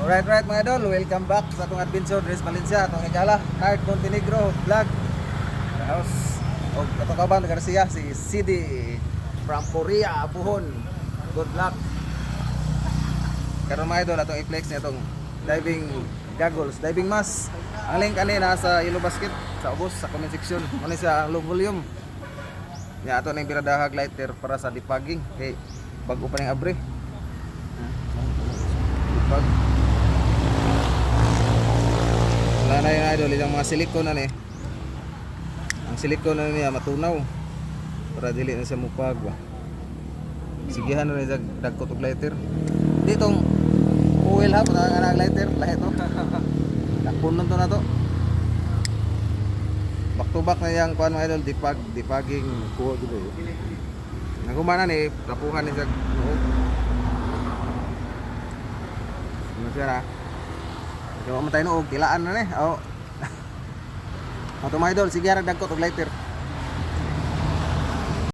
Alright mga idol, welcome back sa atong adventure Dres Valencia, atong ikala Nard Montenegro vlog. House og atong kauban Garcia si CD from Korea, Buhon. Good luck. Karon mga idol atong i-flex ni atong diving goggles, diving mask. Ang link kanina sa Yellow Basket sa ubos sa comment section. Ano sa low volume. Ya ato ning biradahag lighter para sa defogging kay bago pa ning abre. Defog. Wala na yung idol, yung mga silikon na ni. Ang silikon na niya matunaw para dili na siya mupag ba. Sigihan na niya dagkot og lighter. Ditong oil ha, putang nga lighter, lahi to. Napunon to na to. Back to back na yang kuan mga idol, defogging kuha gid. Nagumana ni tapuhan ni sa nuog. Ano siya na? Kaya matay no og tilaan na ni. Oh. Ato mga idol, sige harag dagkot og lighter.